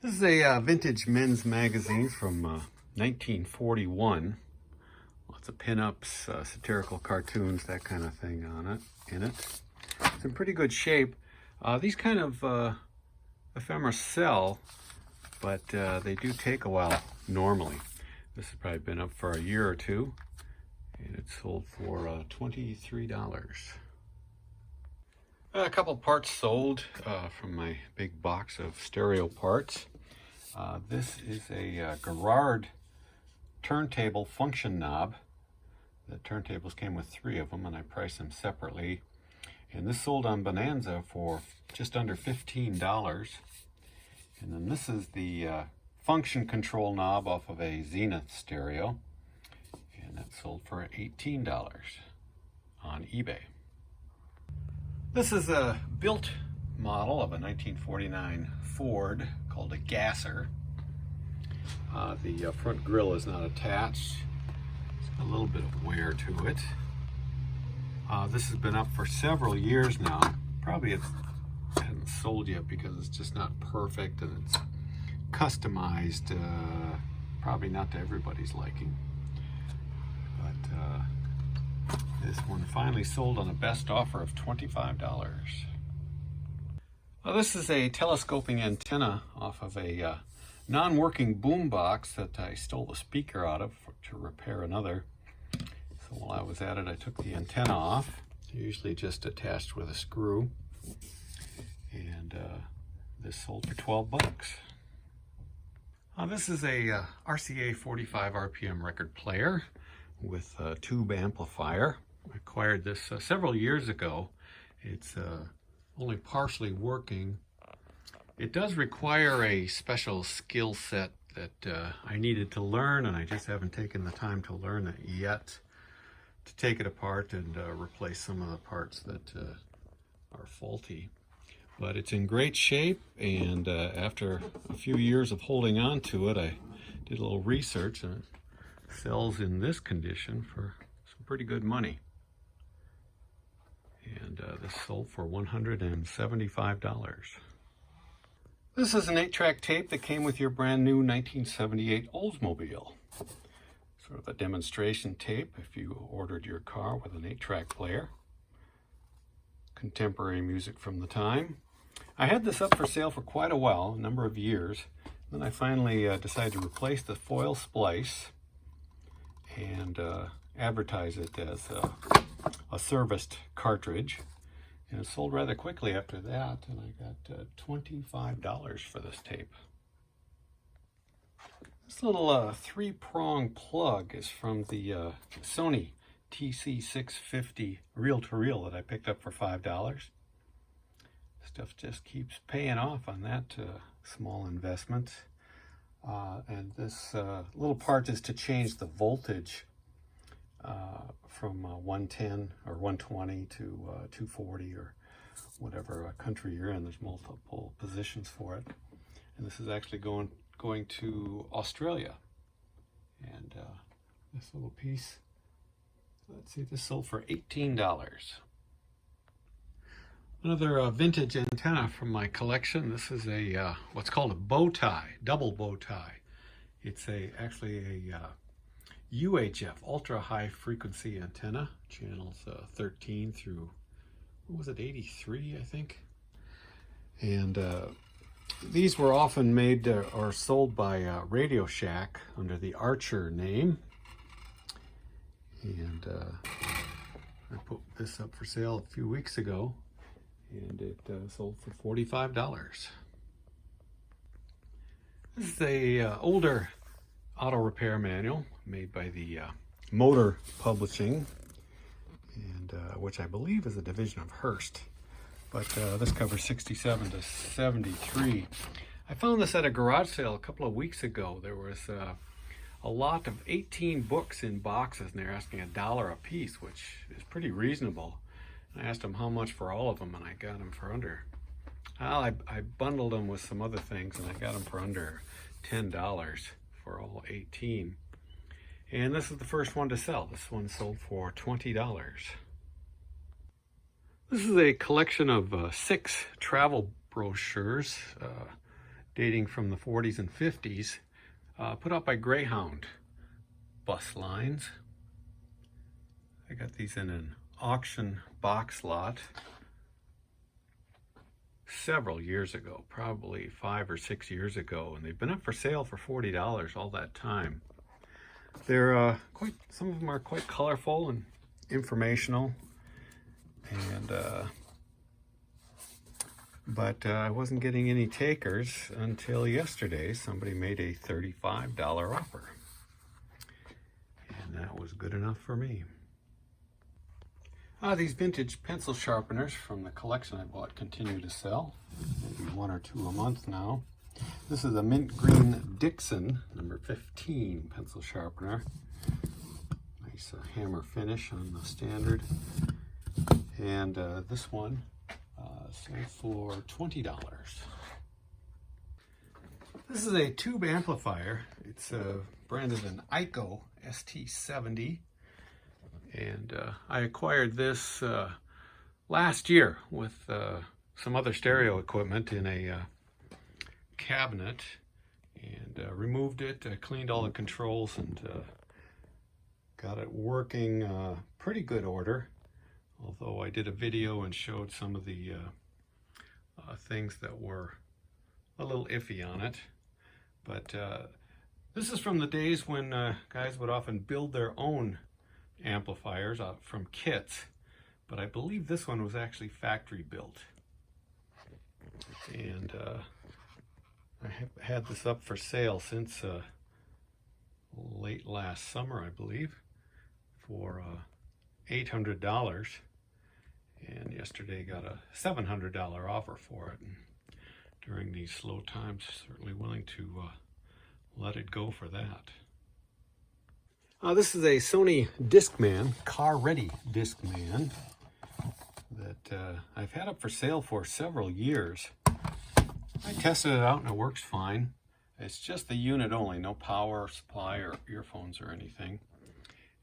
This is a vintage men's magazine from 1941. Lots of pinups, satirical cartoons, that kind of thing in it. It's in pretty good shape. These kind of ephemera sell, but they do take a while normally. This has probably been up for a year or two, and it's sold for $23. A couple parts sold from my big box of stereo parts. This is a Gerard turntable function knob. The turntables came with 3 of them, and I priced them separately. And this sold on Bonanza for just under $15. And then this is the function control knob off of a Zenith stereo, and that sold for $18 on eBay. This is a built model of a 1949 Ford called a Gasser. The front grille is not attached. It's got a little bit of wear to it. This has been up for several years now. Probably it hasn't sold yet because it's just not perfect and it's customized, probably not to everybody's liking. But this one finally sold on a best offer of $25. This is a telescoping antenna off of a non-working boom box that I stole the speaker out of to repair another. So while I was at it, I took the antenna off. They're usually just attached with a screw. And this sold for 12 bucks. This is a RCA 45 RPM record player with a tube amplifier. I acquired this several years ago. It's only partially working. It does require a special skill set that I needed to learn, and I just haven't taken the time to learn it yet, to take it apart and replace some of the parts that are faulty. But it's in great shape, and after a few years of holding on to it, I did a little research, and it sells in this condition for some pretty good money. And this sold for $175. This is an 8-track tape that came with your brand new 1978 Oldsmobile. Sort of a demonstration tape if you ordered your car with an 8-track player. Contemporary music from the time. I had this up for sale for quite a while, a number of years. Then I finally decided to replace the foil splice and advertise it as a serviced cartridge. And it sold rather quickly after that, and I got $25 for this tape. This little 3-prong plug is from the Sony TC650 reel-to-reel that I picked up for $5. Stuff just keeps paying off on that small investment. And this little part is to change the voltage from 110 or 120 to 240 or whatever country you're in. There's multiple positions for it. And this is actually going to Australia. And this little piece, let's see, this sold for $18. Another vintage antenna from my collection. This is a what's called a bow tie, double bow tie. It's actually a UHF, ultra high frequency antenna, channels 13 through, what was it, 83, I think. And these were often made or sold by Radio Shack under the Archer name. And I put this up for sale a few weeks ago, and it sold for $45. This is a older auto repair manual made by the Motor Publishing, and which I believe is a division of Hearst. But this covers 67 to 73. I found this at a garage sale a couple of weeks ago. There was a lot of 18 books in boxes, and they're asking $1 a piece, which is pretty reasonable. I asked them how much for all of them, and I got them for under, well, I bundled them with some other things, and I got them for under $10 for all 18. And this is the first one to sell. This one sold for $20. This is a collection of 6 travel brochures dating from the 40s and 50s, put out by Greyhound bus lines. I got these in an auction box lot several years ago, probably 5 or 6 years ago, and they've been up for sale for $40 all that time. They're some of them are quite colorful and informational, and but I wasn't getting any takers until yesterday. Somebody made a $35 offer, and that was good enough for me. These vintage pencil sharpeners from the collection I bought continue to sell, maybe 1 or 2 a month now. This is a mint green Dixon number 15 pencil sharpener. Nice hammer finish on the standard. And this one sold for $20. This is a tube amplifier. It's branded an ICO ST70. And I acquired this last year with some other stereo equipment in a cabinet, and removed it, cleaned all the controls, and got it working pretty good order. Although I did a video and showed some of the things that were a little iffy on it. But this is from the days when guys would often build their own amplifiers from kits, but I believe this one was actually factory built. And I have had this up for sale since late last summer, I believe, for $800, and yesterday got a $700 offer for it. And during these slow times, certainly willing to let it go for that. This is a Sony Discman, car-ready Discman, that I've had up for sale for several years. I tested it out and it works fine. It's just the unit only, no power supply or earphones or anything.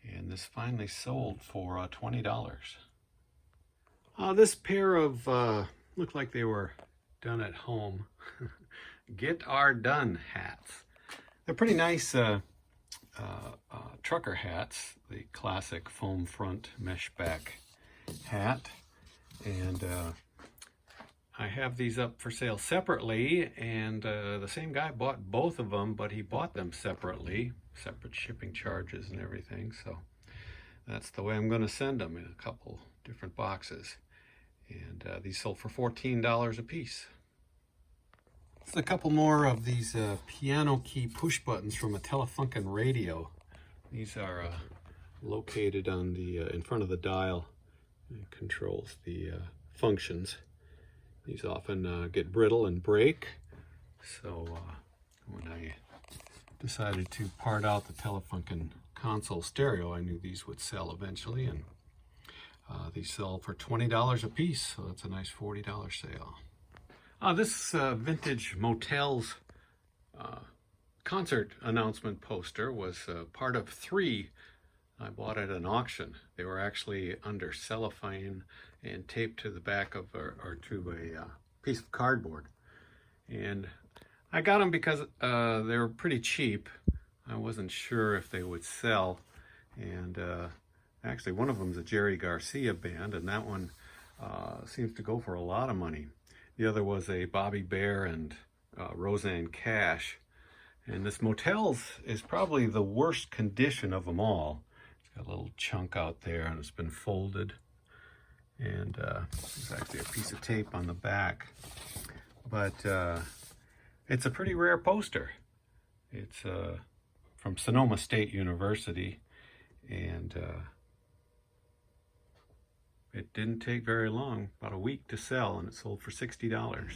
And this finally sold for $20. This pair of, looked like they were done at home, Get Our Done hats. They're pretty nice trucker hats, the classic foam front mesh back hat. And I have these up for sale separately, and the same guy bought both of them, but he bought them separately, separate shipping charges and everything. So that's the way I'm going to send them, in a couple different boxes. And these sold for $14 a piece. There's a couple more of these piano key push buttons from a Telefunken radio. These are located on the in front of the dial. It controls the functions. These often get brittle and break. So when I decided to part out the Telefunken console stereo, I knew these would sell eventually, and these sell for $20 a piece. So that's a nice $40 sale. This vintage Motels concert announcement poster was part of 3 I bought at an auction. They were actually under cellophane and taped to the back of, or to a piece of cardboard. And I got them because they were pretty cheap. I wasn't sure if they would sell. And actually one of them is a Jerry Garcia band, and that one seems to go for a lot of money. The other was a Bobby Bear and Roseanne Cash. And this Motels is probably the worst condition of them all. It's got a little chunk out there and it's been folded. And there's actually a piece of tape on the back. But it's a pretty rare poster. It's from Sonoma State University. And it didn't take very long, about a week to sell, and it sold for $60.